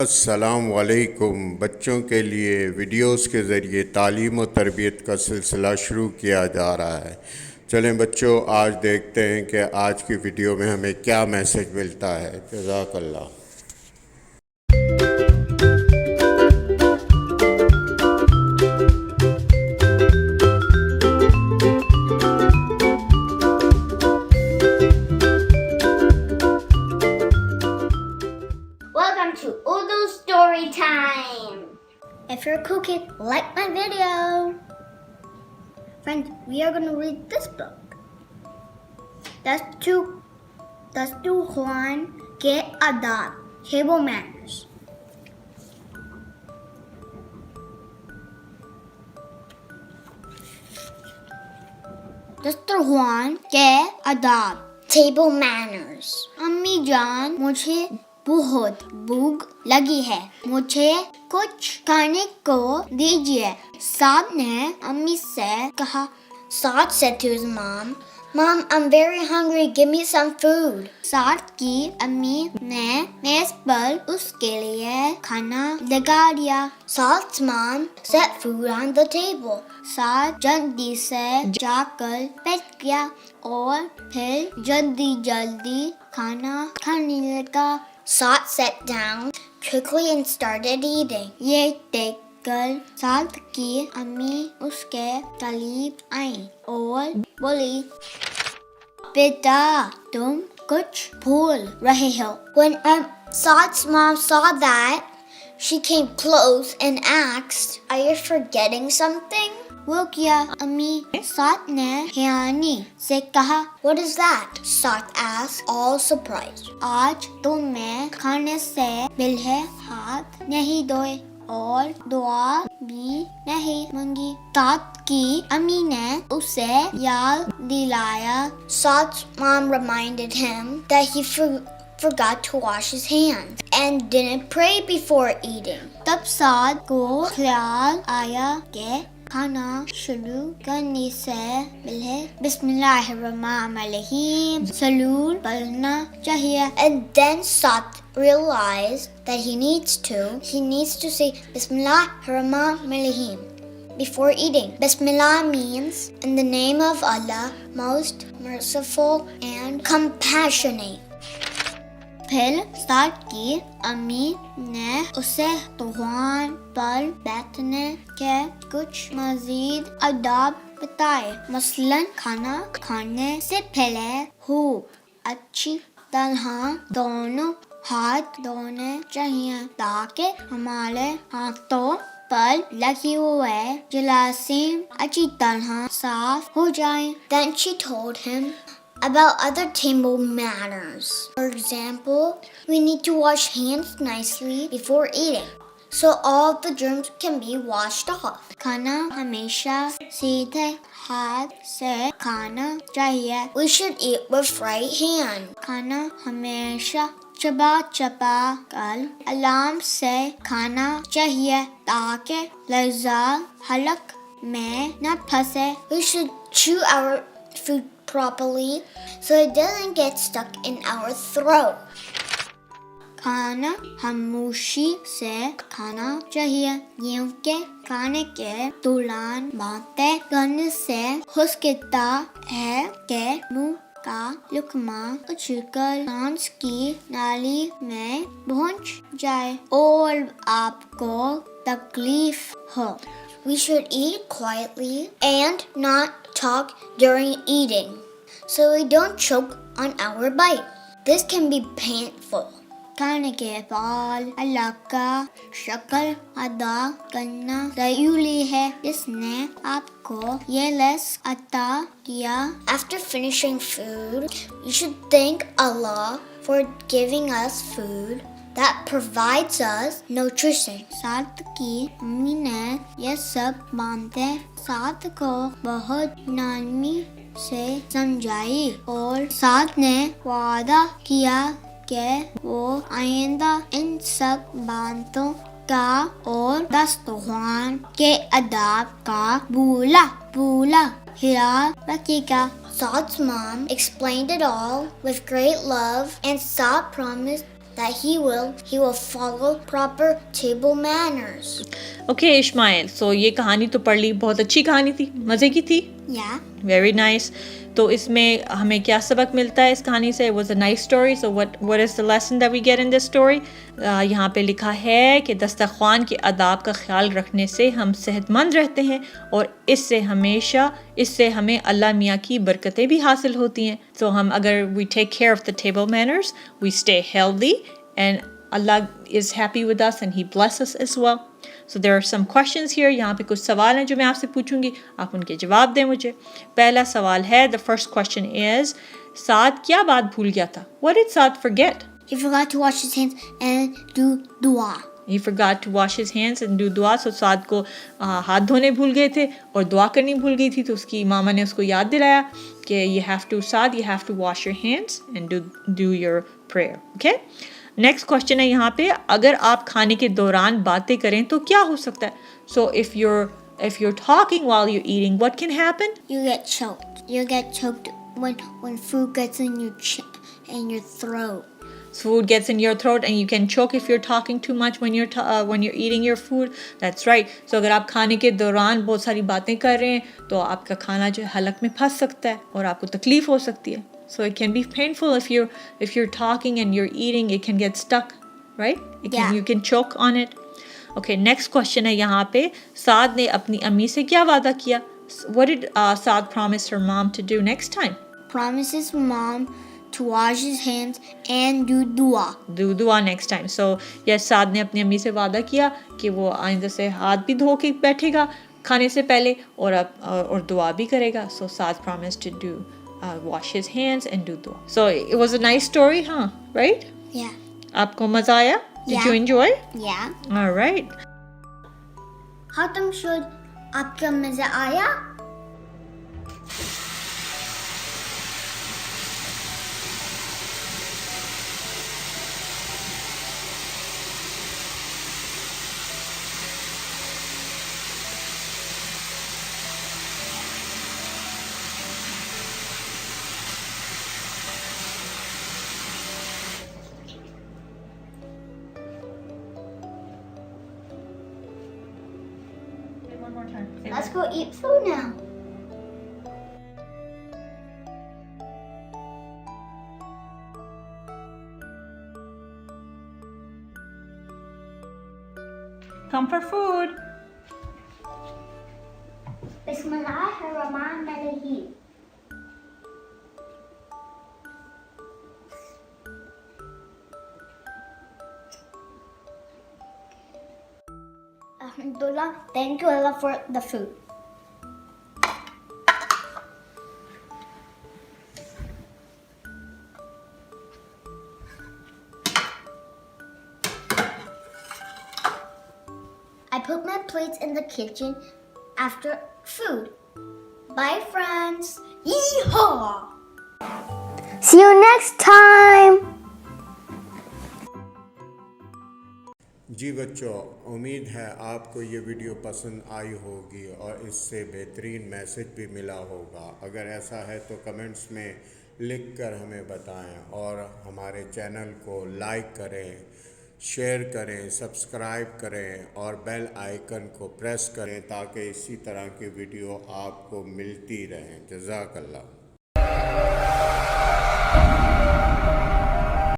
अस्सलाम वालेकुम। बच्चों के लिए वीडियोस के ज़रिए तालीम और तरबियत का सिलसिला शुरू किया जा रहा है। चलें बच्चों, आज देखते हैं कि आज की वीडियो में हमें क्या मैसेज मिलता है। जज़ाकल्लाह। Welcome to Urdu Story Time. If you're a cool kid, like my video. Friends, we are going to read this book. Dastarkhwan ke adaab, table manners. Dastarkhwan ke adaab, table manners. अम्मी जान, मुझे बहुत भूख लगी है, मुझे कुछ खाने को दीजिए। साद ने अम्मी से कहा। Saad said to his mom, "Mom, I'm very hungry. Give me some food." साद की अम्मी ने मेज पर उसके लिए खाना लगा दिया। Saad's mom set food on the table. साद जल्दी से जाकर बैठ गया और फिर जल्दी खाना खाने लगा। Saad sat down quickly and started eating. ये देखकर साद की अम्मी उसके करीब आई और बोली, बेटा तुम कुछ भूल रहे हो। When Saad's mom saw that, she came close and asked, "Are you forgetting something?" वो क्या अम्मी? साद ने हैरानी से कहा। What is that? Saad asked, all surprised. आज तो मैं खाने से पहले हाथ नहीं धोए और दुआ भी नहीं मांगी। साद की अम्मी ने उसे याद दिलाया। Saad's mom reminded him that he forgot to wash his hands and didn't pray before eating. तब साद को ख्याल आया कि खाना शुरू करने से पहले बिस्मिल्लाहिर्रहमानिर्रहीम सलूल पढ़ना चाहिए। And then Saad realized that he needs to say Bismillahirrahmanirrahim before eating. Bismillah means in the name of Allah, most merciful and compassionate. फिर साद की अम्मी ने उसे तूफान पर बैठने के कुछ मज़ीद आदाब बताए। मसलन खाना खाने से पहले अच्छी तरह दोनों हाथ धोने चाहिए ताकि हमारे हाथों पर लगे हुए जरासीम अच्छी तरह साफ हो जाएं। Then she told him about other table manners. For example, we need to wash hands nicely before eating, so all the germs can be washed off. खाना हमेशा सीधे हाथ से खाना चाहिए. We should eat with right hand. खाना हमेशा चबा कर आराम से खाना चाहिए ताकि लज़्ज़ा हलक में न फंसे. We should chew our food properly so it doesn't get stuck in our throat. खाना खामोशी से खाना चाहिए क्योंकि खाने के दौरान बातें करने से हो सकता है कि मुंह का लुकमा उछलकर सांस की नाली में पहुंच जाए और आपको तकलीफ हो. We should eat quietly and not talk during eating, so we don't choke on our bite. This can be painful. खाने के बाद अल्लाह का शुक्र अदा करना ज़रूरी है जिसने आपको ये रिज़्क़ अता किया. After finishing food, you should thank Allah for giving us food that provides us nutrition. साद की अम्मी ने ये सब बातें साद को बहुत नरमी से समझाई और साद ने वादा किया कि वो आइंदा इन सब बातों का और दस्तरखान के अदाब का भूला ख्याल रखेगा. Saad's mom explained it all with great love, and Saad promised that he will follow proper table manners. Okay Ismail, so ये कहानी तो पढ़ ली, बहुत अच्छी कहानी थी, मज़े की थी. Yeah. Very nice. तो इसमें हमें क्या सबक मिलता है इस कहानी से? It was a nice story. So what is the lesson that we get in this story? यहाँ पे लिखा है कि दस्तरखान के आदाब का ख्याल रखने से हम सेहतमंद रहते हैं और इससे हमें अल्लाह मियाँ की बरकतें भी हासिल होती हैं. तो हम अगर we take care of the table manners, we stay healthy and Allah is happy with us and He blesses us as well. So there are some questions here. यहाँ पे कुछ सवाल हैं जो मैं आपसे पूछूंगी, आप उनके जवाब दें मुझे. पहला सवाल है, the first question is, साद क्या बात भूल गया था? What did Saad forget? He forgot to wash his hands and do dua. He forgot to wash his hands and do dua. So साद को हाथ धोने भूल गए थे और दुआ करनी भूल गई थी. तो उसकी मामा ने उसको याद दिलाया कि you have to wash your hands and do your prayer. Okay? Next question है यहाँ पे, अगर आप खाने के दौरान बातें करें तो क्या हो सकता है? So if you're talking while you're eating, what can happen? You get choked. You get choked when food gets in your throat. Food gets in your throat and you can choke if you're talking too much when you're eating your food. That's right. So अगर आप खाने के दौरान बहुत सारी बातें कर रहे हैं तो आपका खाना जो है हलक में फंस सकता है और आपको तकलीफ हो सकती है. So it can be painful if you're talking and you're eating, it can get stuck, right? You can choke on it. Okay, next question है यहाँ पे, साद ने अपनी अम्मी से क्या वादा किया? What did Saad promise her mom to do next time? Promises mom to wash his hands and do dua. Do dua next time. So yes, साद ने अपनी अम्मी से वादा किया कि वो आइंदा से हाथ भी धो के बैठेगा खाने से पहले और दुआ भी करेगा. So Saad promised to do wash his hands and do dua. So it was a nice story, huh? Right? Yeah. आपको मजा आया? Did you enjoy? Yeah. All right. Khatam should आपका मजा आया? One more time. Let's go eat food now. Come for food. Bismillahirrahmanirrahim. Alhamdulillah, thank you Allah for the food. I put my plates in the kitchen after food. Bye friends. Yeehaw! See you next time. जी बच्चों, उम्मीद है आपको ये video पसंद आई होगी और इससे बेहतरीन मैसेज भी मिला होगा. अगर ऐसा है तो कमेंट्स में लिख कर हमें बताएं और हमारे चैनल को लाइक करें, शेयर करें, सब्सक्राइब करें और बेल आइकन को प्रेस करें ताकि इसी तरह की वीडियो आपको मिलती रहें. जज़ाकल्लाह.